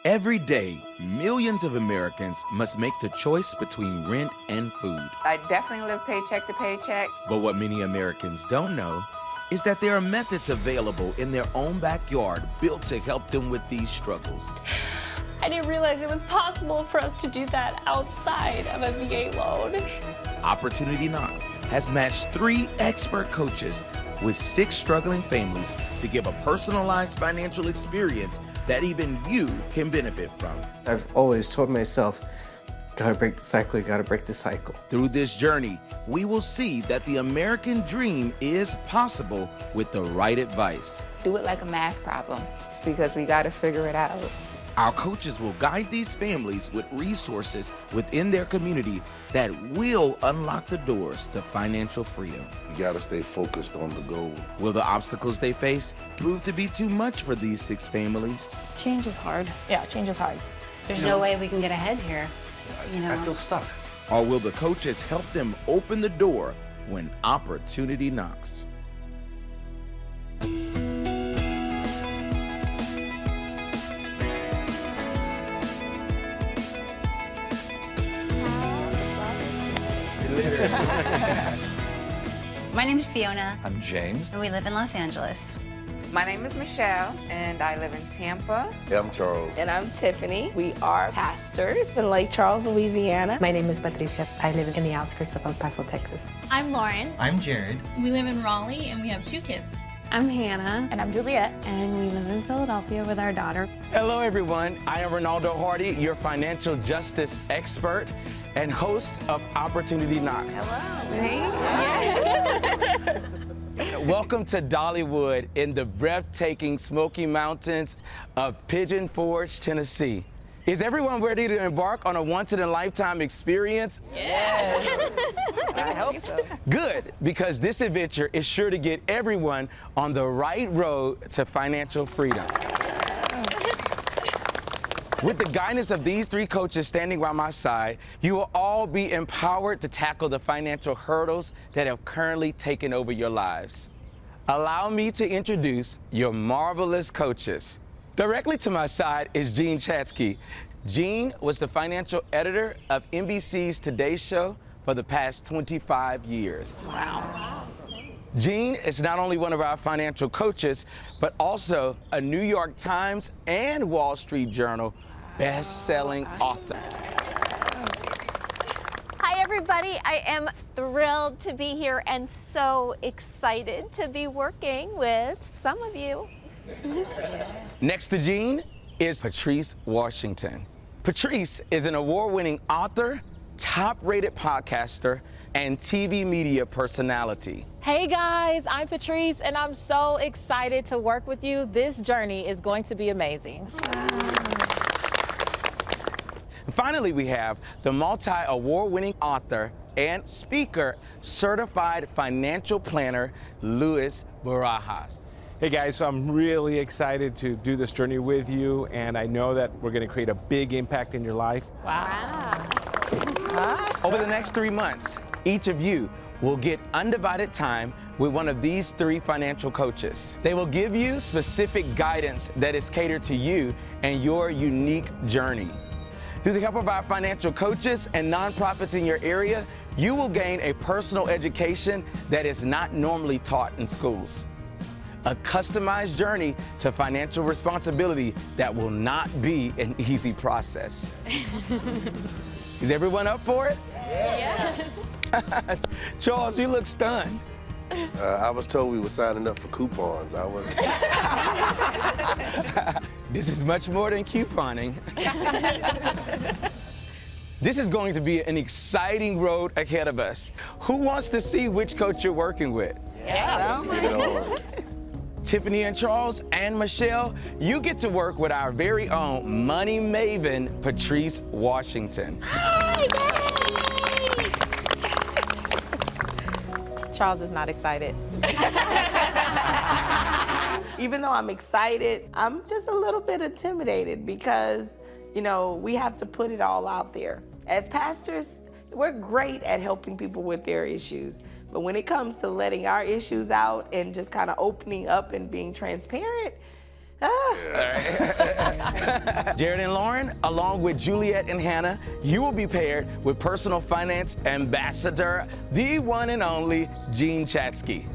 Every day, millions of Americans must make the choice between rent and food. I definitely live paycheck to paycheck. But what many Americans don't know is that there are methods available in their own backyard built to help them with these struggles. I didn't realize it was possible for us to do that outside of a VA loan. Opportunity Knocks has matched 3 expert coaches with 6 struggling families to give a personalized financial experience that even you can benefit from. I've always told myself, gotta break the cycle, you gotta break the cycle. Through this journey, we will see that the American dream is possible with the right advice. Do it like a math problem because we got to figure it out. Our coaches will guide these families with resources within their community that will unlock the doors to financial freedom. You gotta stay focused on the goal. Will the obstacles they face prove to be too much for these 6 families? Change is hard. Yeah, change is hard. There's no way we can get ahead here. I feel stuck. Or will the coaches help them open the door when opportunity knocks? My name's Fiona, I'm James. and we live in Los Angeles. My name is Michelle, and I live in Tampa. Hey, I'm Charles. And I'm Tiffany. We are pastors in Lake Charles, Louisiana. My name is Patrice. I live in the outskirts of El Paso, Texas. I'm Lauren. I'm Jared. We live in Raleigh and we have 2 kids. I'm Hannah. And I'm Juliet. And we live in Philadelphia with our daughter. Hello, everyone. I am Ronaldo Hardy, your financial justice expert and host of Opportunity Knocks. Welcome to Dollywood in the breathtaking Smoky Mountains of Pigeon Forge, Tennessee. Is everyone ready to embark on a once-in-a-lifetime experience? Yes. I hope so. Good, because this adventure is sure to get everyone on the right road to financial freedom. With the guidance of these 3 coaches standing by my side, you will all be empowered to tackle the financial hurdles that have currently taken over your lives. Allow me to introduce your marvelous coaches. Directly to my side is Jean Chatzky. Jean was the financial editor of NBC's Today Show for the past 25 years. Wow. Jean is not only one of our financial coaches, but also a New York Times and Wall Street Journal best-selling author. Hi, everybody. I am thrilled to be here and so excited to be working with some of you. Next to Jean is Patrice Washington. Patrice is an award-winning author, top-rated podcaster, and TV media personality. Hey guys, I'm Patrice and I'm so excited to work with you. This journey is going to be amazing. And finally, we have the multi-award-winning author and speaker, certified financial planner, Luis Barajas. Hey guys, so I'm really excited to do this journey with you, and I know that we're going to create a big impact in your life. Wow. Over the next 3 months, each of you will get undivided time with one of these 3 financial coaches. They will give you specific guidance that is catered to you and your unique journey. Through the help of our financial coaches and nonprofits in your area, you will gain a personal education that is not normally taught in schools. A customized journey to financial responsibility that will not be an easy process. Is everyone up for it? Yes. Charles, you look stunned. I was told we were signing up for coupons. I wasn't. This is much more than couponing. This is going to be an exciting road ahead of us. Who wants to see which coach you're working with? Yeah. Let's get it on. Tiffany and Charles and Michelle, you get to work with our very own money maven, Patrice Washington. Hi, Charles is not excited. Even though I'm excited, I'm just a little bit intimidated because, you know, we have to put it all out there. As pastors, we're great at helping people with their issues. But when it comes to letting our issues out and just kind of opening up and being transparent, Jared and Lauren, along with Juliet and Hannah, you will be paired with personal finance ambassador, the one and only Jean Chatzky.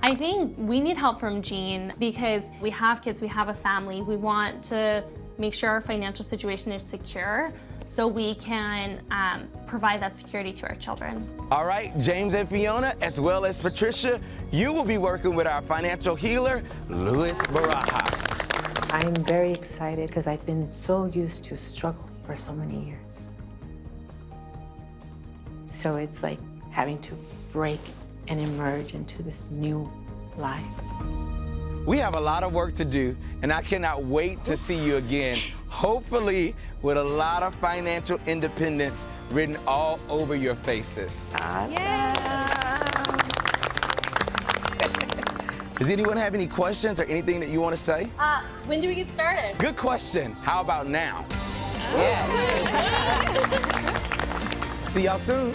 I think we need help from Jean because we have kids, we have a family. We want to make sure our financial situation is secure so we can provide that security to our children. All right, James and Fiona, as well as Patricia, you will be working with our financial healer, Louis Barajas. I'm very excited because I've been so used to struggle for so many years. So it's like having to break and emerge into this new life. We have a lot of work to do, and I cannot wait to see you again, hopefully with a lot of financial independence written all over your faces. Awesome. Does anyone have any questions or anything that you want to say? When do we get started? Good question. How about now? See y'all soon.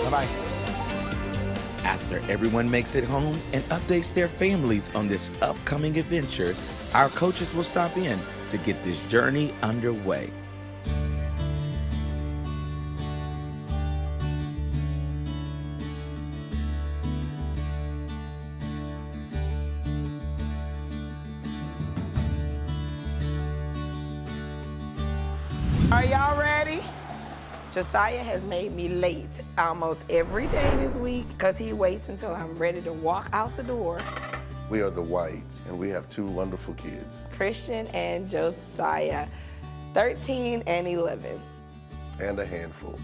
Bye-bye. After everyone makes it home and updates their families on this upcoming adventure, our coaches will stop in to get this journey underway. Are y'all ready? Josiah has made me late almost every day this week because he waits until I'm ready to walk out the door. We are the Whites, and we have two wonderful kids. Christian and Josiah, 13 and 11. And a handful.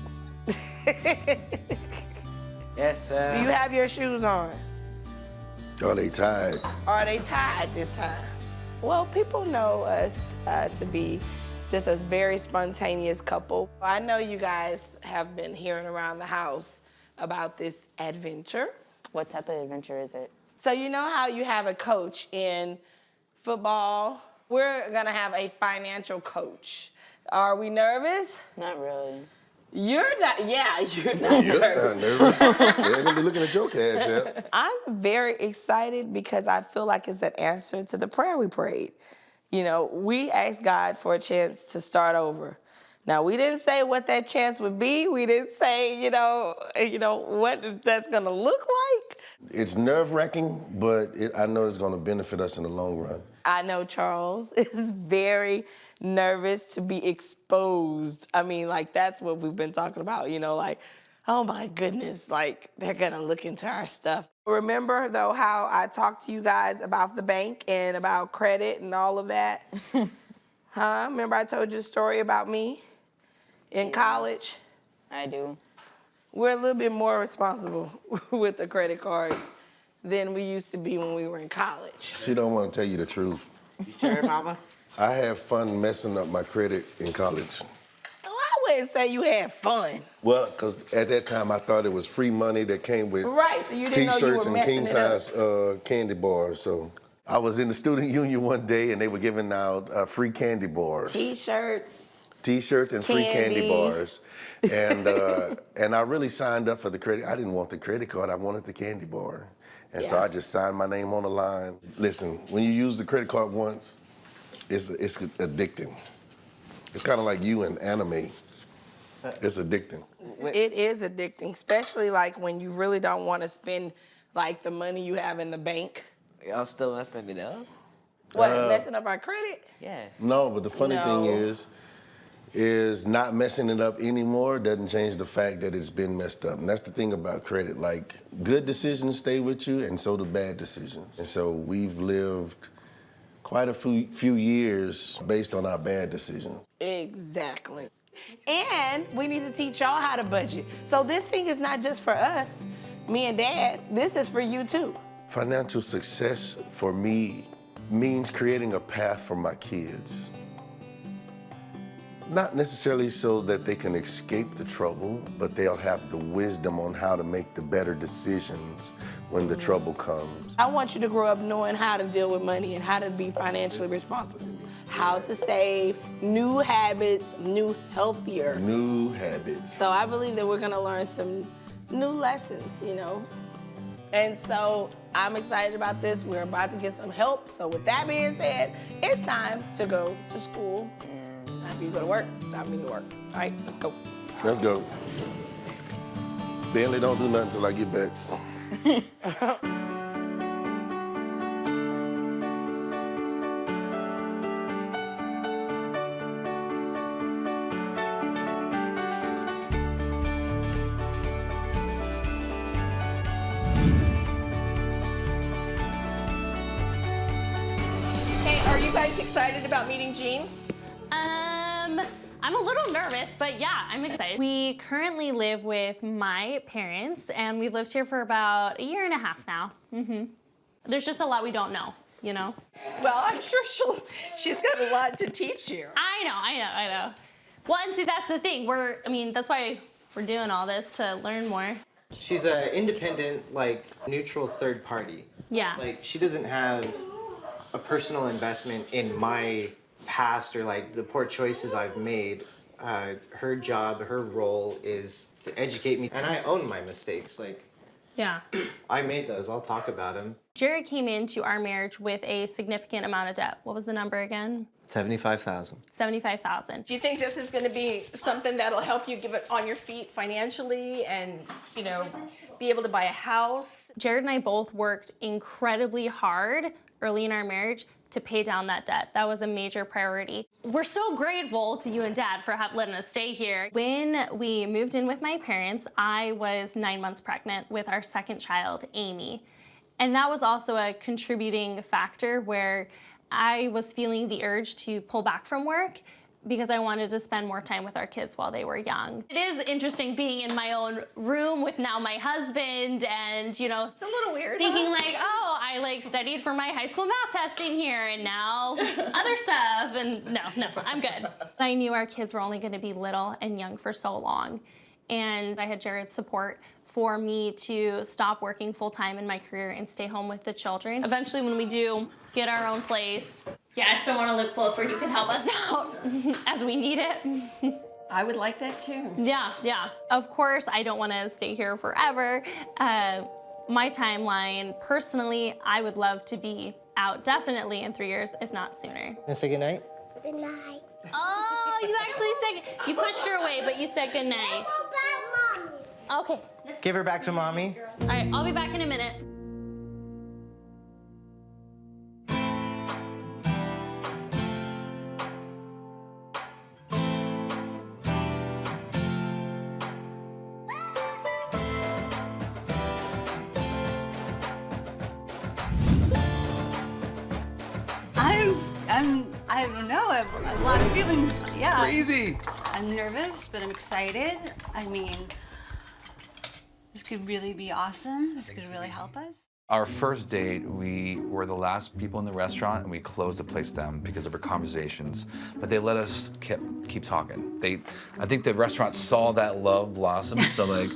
Yes, sir. Do you have your shoes on? Are they tied? Are they tied this time? Well, people know us to be just a very spontaneous couple. I know you guys have been hearing around the house about this adventure. What type of adventure is it? So you know how you have a coach in football? We're gonna have a financial coach. Are we nervous? Not really. You're not, yeah, you're not You're nervous. not nervous. They ain't gonna be looking at your cash app. I'm very excited because I feel like it's an answer to the prayer we prayed. You know, we asked God for a chance to start over. Now, we didn't say what that chance would be. We didn't say, you know what that's gonna look like. It's nerve-wracking, but I know it's gonna benefit us in the long run. I know Charles is very nervous to be exposed. I mean, like, that's what we've been talking about, you know, like, oh my goodness, like, they're gonna look into our stuff. Remember, though, how I talked to you guys about the bank and about credit and all of that? Huh? Remember I told you a story about me in college? I do. We're a little bit more responsible with the credit cards than we used to be when we were in college. She don't want to tell you the truth. You sure, Mama? I have fun messing up my credit in college. I wouldn't say you had fun. Well, because at that time I thought it was free money that came with Right, so you didn't know you T-shirts were and messing king it up. size candy bars. So I was in the student union one day and they were giving out free candy bars. T-shirts. T-shirts and free candy Candy. bars. And I really signed up for the credit. I didn't want the credit card, I wanted the candy bar. And so I just signed my name on the line. Listen, when you use the credit card once, it's addicting. It's kind of like you in anime. It's addicting. It is addicting, especially like when you really don't want to spend like the money you have in the bank. Y'all still messing it up? What, messing up our credit? Yeah. No, but the funny thing No. is not messing it up anymore doesn't change the fact that it's been messed up. And that's the thing about credit. Like, good decisions stay with you, and so do bad decisions. And so we've lived quite a few years based on our bad decisions. Exactly. And we need to teach y'all how to budget. So this thing is not just for us, me and Dad. This is for you too. Financial success for me means creating a path for my kids. Not necessarily so that they can escape the trouble, but they'll have the wisdom on how to make the better decisions when the trouble comes. I want you to grow up knowing how to deal with money and how to be financially responsible. How to save, new habits, new healthier. New habits. So I believe that we're gonna learn some new lessons, you know. And so I'm excited about this. We're about to get some help. So with that being said, it's time to go to school. Time for you to go to work. Time for me to work. All right, let's go. Let's go. Bentley, don't do nothing until I get back. Hey, are you guys excited about meeting Jean? I'm a little nervous, but yeah, I'm excited. We currently live with my parents, and we've lived here for about 1.5 years now. There's just a lot we don't know, you know? Well, I'm sure she's got a lot to teach you. I know. Well, and see, that's the thing. That's why we're doing all this, to learn more. She's an independent, like, neutral third party. Yeah. Like, she doesn't have a personal investment in my past or, like, the poor choices I've made. Her job, her role is to educate me, and I own my mistakes. Like, yeah. I made those. I'll talk about them. Jared came into our marriage with a significant amount of debt. What was the number again? $75,000. $75,000. Do you think this is going to be something that'll help you get on your feet financially and, you know, be able to buy a house? Jared and I both worked incredibly hard early in our marriage to pay down that debt. That was a major priority. We're so grateful to you and Dad for letting us stay here. When we moved in with my parents, I was 9 months pregnant with our second child, Amy. And that was also a contributing factor where I was feeling the urge to pull back from work because I wanted to spend more time with our kids while they were young. It is interesting being in my own room with now my husband and, you know, it's a little weird, thinking like, oh, I studied for my high school math testing here and now other stuff, and no, I'm good. I knew our kids were only gonna be little and young for so long, and I had Jared's support for me to stop working full-time in my career and stay home with the children. Eventually, when we do get our own place, yeah, I still want to live close where you can help us out as we need it. I would like that too. Yeah. Of course, I don't want to stay here forever. My timeline, personally, I would love to be out definitely in 3 years, if not sooner. Wanna say goodnight? Good night. Oh, you actually said, you pushed her away, but you said goodnight. Okay. Give her back to mommy. All right, I'll be back in a minute. I don't know, I have a lot of feelings, yeah. Crazy. I'm nervous, but I'm excited. I mean, this could really be awesome. This could really help us. Our first date, we were the last people in the restaurant, and we closed the place down because of our conversations. But they let us keep talking. I think the restaurant saw that love blossom, so like,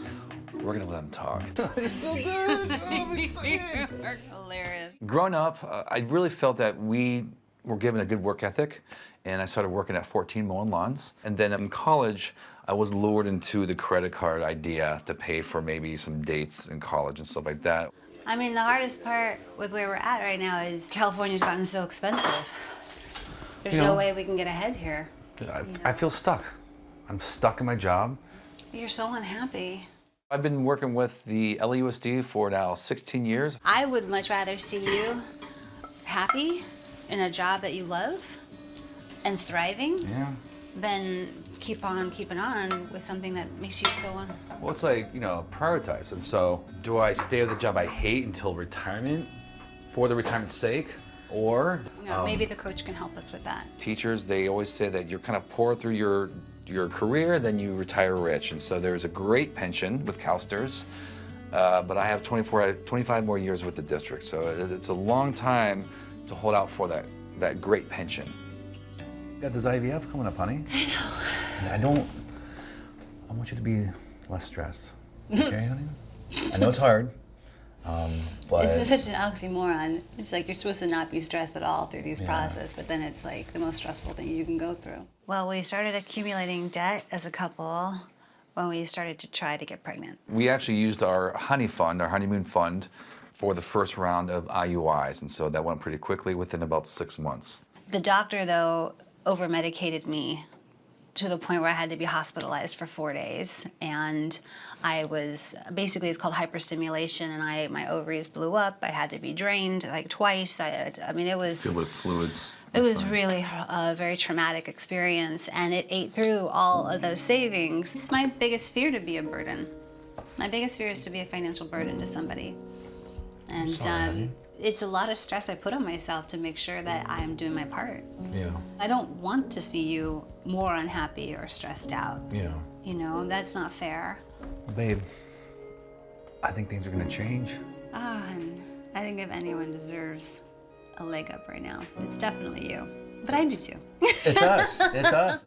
we're gonna let them talk. It's so good. Oh, you are hilarious. Growing up, I really felt that we were given a good work ethic, and I started working at 14 mowing lawns. And then in college, I was lured into the credit card idea to pay for maybe some dates in college and stuff like that. I mean, the hardest part with where we're at right now is California's gotten so expensive. There's no way we can get ahead here. I feel stuck. I'm stuck in my job. You're so unhappy. I've been working with the LUSD for now 16 years. I would much rather see you happy in a job that you love and thriving than keep on keeping on with something that makes you so Well, it's like, prioritize. And so, do I stay with the job I hate until retirement for the retirement's sake? Or maybe the coach can help us with that. Teachers, they always say that you're kind of pour through your career, then you retire rich. And so there's a great pension with CalSTRS, but I have 25 more years with the district. So it's a long time to hold out for that great pension. Got this IVF coming up, honey. I know. I want you to be less stressed. Okay, honey? I know it's hard, but... It's such an oxymoron. It's like you're supposed to not be stressed at all through these processes, but then it's like the most stressful thing you can go through. Well, we started accumulating debt as a couple when we started to try to get pregnant. We actually used our honey fund, our honeymoon fund, for the first round of IUIs, and so that went pretty quickly within about 6 months. The doctor, though, over-medicated me to the point where I had to be hospitalized for 4 days. And I was, basically it's called hyperstimulation, and my ovaries blew up. I had to be drained like twice. I mean, it was... Filled with fluids. It was really a very traumatic experience, and it ate through all of those savings. It's my biggest fear to be a burden. My biggest fear is to be a financial burden to somebody. And it's a lot of stress I put on myself to make sure that I'm doing my part. Yeah. I don't want to see you more unhappy or stressed out. Yeah. You know, that's not fair. Babe, I think things are gonna change. And I think if anyone deserves a leg up right now, it's definitely you. But I do too. It's us. It's us.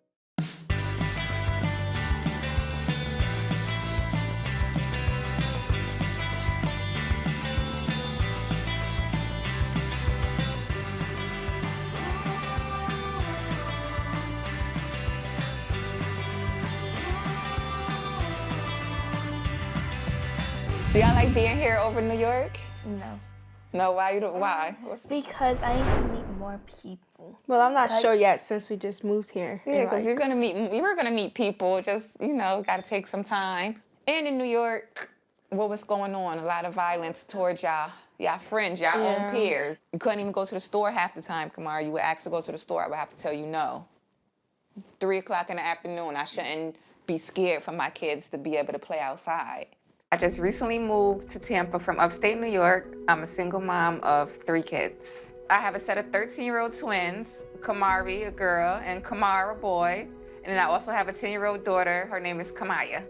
Do y'all like being here over in New York? No. No, why? Why? Because I need to meet more people. Well, I'm not sure yet since we just moved here. Yeah, because you were gonna meet people. Just got to take some time. And in New York, what was going on? A lot of violence towards y'all friends, y'all own peers. You couldn't even go to the store half the time, Kamara. You were asked to go to the store. I would have to tell you no. 3 o'clock in the afternoon. I shouldn't be scared for my kids to be able to play outside. I just recently moved to Tampa from upstate New York. I'm a single mom of 3 kids. I have a set of 13-year-old twins, Kamari, a girl, and Kamar, a boy. And then I also have a 10-year-old daughter. Her name is Kamaya.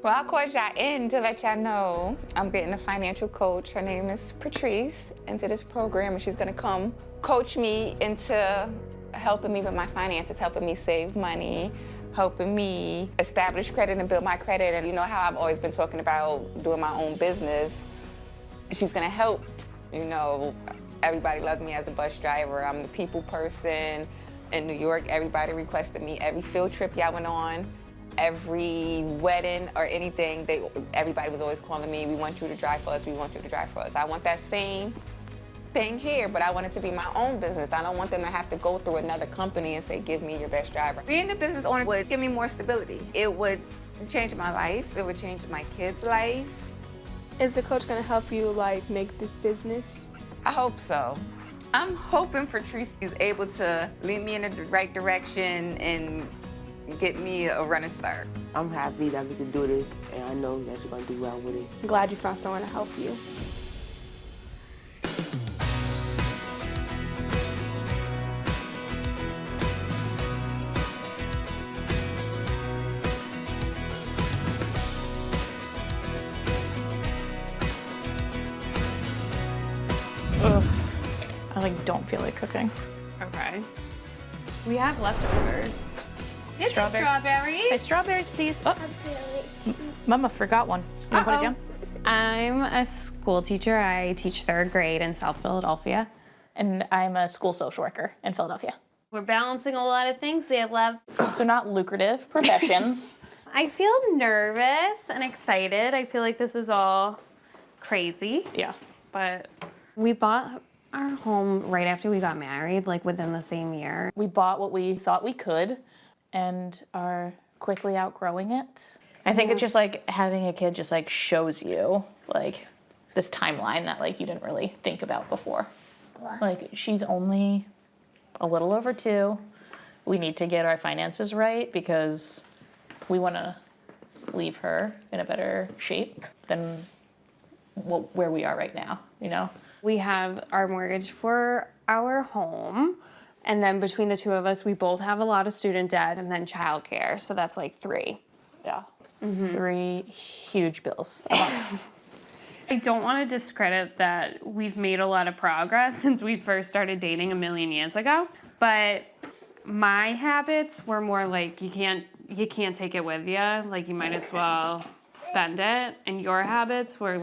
Well, I called y'all in to let y'all know I'm getting a financial coach. Her name is Patrice, into this program, and she's gonna come coach me into helping me with my finances, helping me save money, helping me establish credit and build my credit. And you know how I've always been talking about doing my own business. She's gonna help. You know, everybody loves me as a bus driver. I'm the people person. In New York, everybody requested me. Every field trip y'all went on, every wedding or anything, everybody was always calling me, we want you to drive for us, we want you to drive for us. I want that same thing here, but I want it to be my own business. I don't want them to have to go through another company and say, give me your best driver. Being the business owner would give me more stability. It would change my life. It would change my kids' life. Is the coach gonna help you make this business? I hope so. I'm hoping Patrice is able to lead me in the right direction and get me a running start. I'm happy that we can do this, and I know that you're gonna do well with it. I'm glad you found someone to help you. Ugh. I don't feel like cooking. Okay. We have leftovers. Strawberries. Say strawberries, please. Oh. Mama forgot one. You want to put it down? I'm a school teacher. I teach 3rd grade in South Philadelphia. And I'm a school social worker in Philadelphia. We're balancing a lot of things. They love. So not lucrative professions. I feel nervous and excited. I feel like this is all crazy. Yeah. But we bought our home right after we got married, within the same year. We bought what we thought we could and are quickly outgrowing it. I think it's just having a kid just shows you this timeline that you didn't really think about before. She's only a little over 2. We need to get our finances right because we want to leave her in a better shape than where we are right now, you know? We have our mortgage for our home, and then between the 2 of us, we both have a lot of student debt, and then childcare, so that's 3. Yeah. Mm-hmm. 3 huge bills. I don't want to discredit that we've made a lot of progress since we first started dating a million years ago, but my habits were more you can't take it with you, you might as well spend it, and your habits were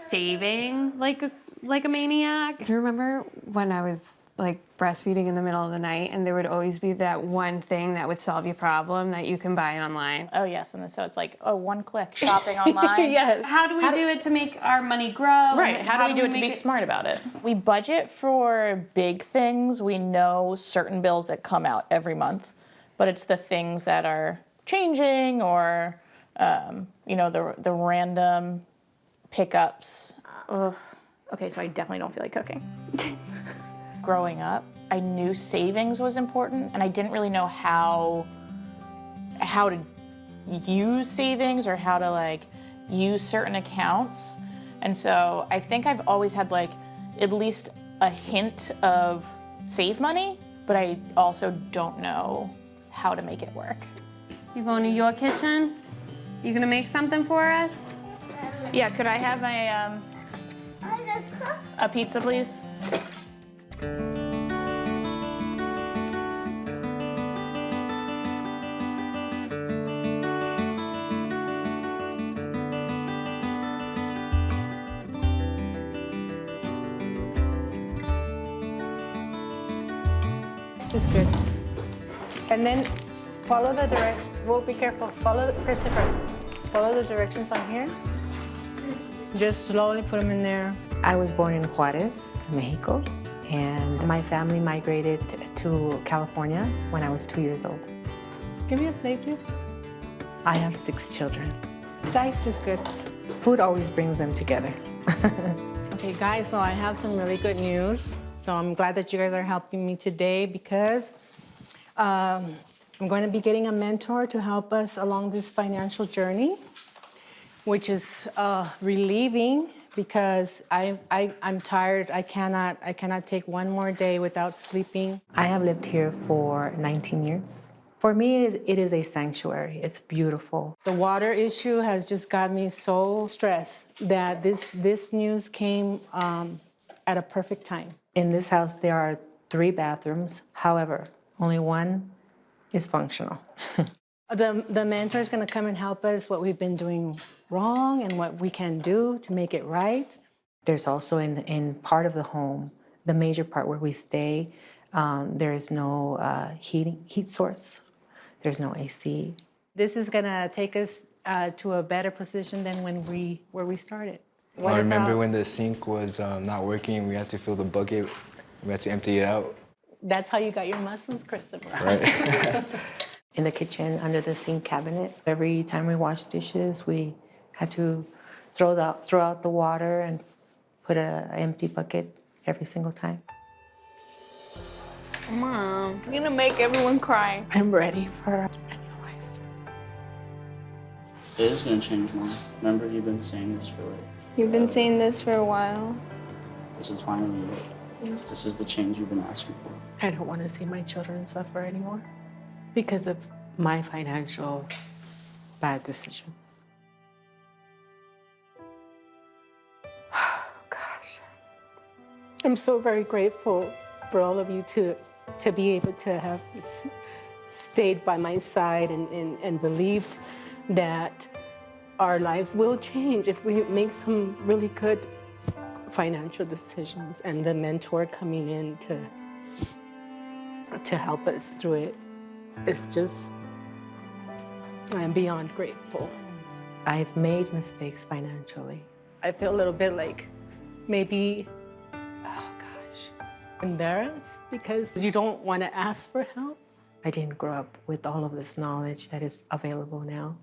saving like a maniac. Do you remember when I was like breastfeeding in the middle of the night, and there would always be that one thing that would solve your problem that you can buy online. Oh yes, and so it's like, oh, one click shopping online. Yeah. How do we do it to make our money grow? Right, how do we do it to be smart about it? We budget for big things. We know certain bills that come out every month, but it's the things that are changing or, you know, the random pickups. Okay, so I definitely don't feel like cooking. Growing up, I knew savings was important, and I didn't really know how to use savings or how to like use certain accounts. And so I think I've always had like at least a hint of save money, but I also don't know how to make it work. You going to your kitchen? You gonna make something for us? Yeah, could I have my a pizza, please? This is good. And then follow the directions. Well, be careful. Follow, Christopher. Follow the directions on here. Just slowly put them in there. I was born in Juarez, Mexico, and my family migrated to California when I was 2 years old. Give me a plate, please. I have 6 children. Dice is good. Food always brings them together. Okay, guys, so I have some really good news. So I'm glad that you guys are helping me today because I'm going to be getting a mentor to help us along this financial journey, which is relieving because I'm tired. I cannot take one more day without sleeping. I have lived here for 19 years. For me, it is a sanctuary. It's beautiful. The water issue has just got me so stressed that this news came at a perfect time. In this house, there are 3 bathrooms. However, only one is functional. The mentor is going to come and help us what we've been doing wrong and what we can do to make it right. There's also in part of the home, the major part where we stay, there is no heat source. There's no AC. This is going to take us to a better position than where we started. I remember when the sink was not working, we had to fill the bucket, we had to empty it out. That's how you got your muscles, Christopher. Right. In the kitchen, under the sink cabinet, every time we washed dishes, we had to throw out the water and put an empty bucket every single time. Mom, you're gonna make everyone cry. I'm ready for a new life. It is gonna change, Mom. Remember, you've been saying this for like... You've been saying this for a while. This is finally it. This is the change you've been asking for. I don't want to see my children suffer anymore because of my financial bad decisions. Oh, gosh. I'm so very grateful for all of you to be able to have stayed by my side and believed that our lives will change if we make some really good financial decisions, and the mentor coming in to help us through it. It's just, I'm beyond grateful. I've made mistakes financially. I feel a little bit like maybe, embarrassed because you don't want to ask for help. I didn't grow up with all of this knowledge that is available now.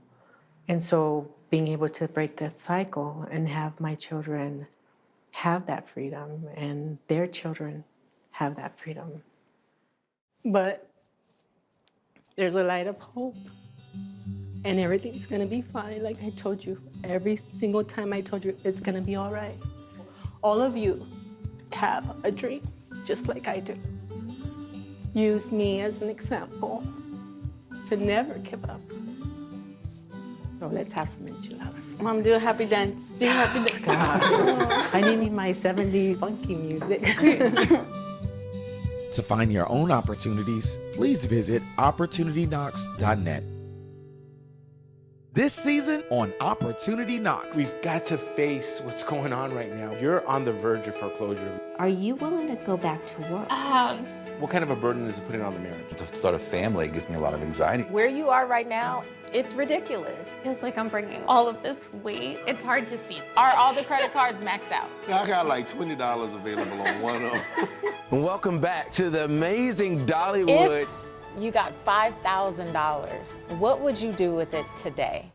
And so being able to break that cycle and have my children have that freedom and their children have that freedom. But there's a light of hope and everything's gonna be fine. Like I told you, every single time I told you it's gonna be all right. All of you have a dream, just like I do. Use me as an example to never give up. So let's have some enchiladas. Mom, do a happy dance. Do a happy dance. God. I need my 70s funky music. To find your own opportunities, please visit opportunityknocks.net. This season on Opportunity Knocks. We've got to face what's going on right now. You're on the verge of foreclosure. Are you willing to go back to work? What kind of a burden is it putting on the marriage? To start a family gives me a lot of anxiety. Where you are right now, it's ridiculous. Feels like I'm bringing all of this weight. It's hard to see. Are all the credit cards maxed out? Yeah, I got like $20 available on one of them. Welcome back to the amazing Dollywood. If you got $5,000, what would you do with it today?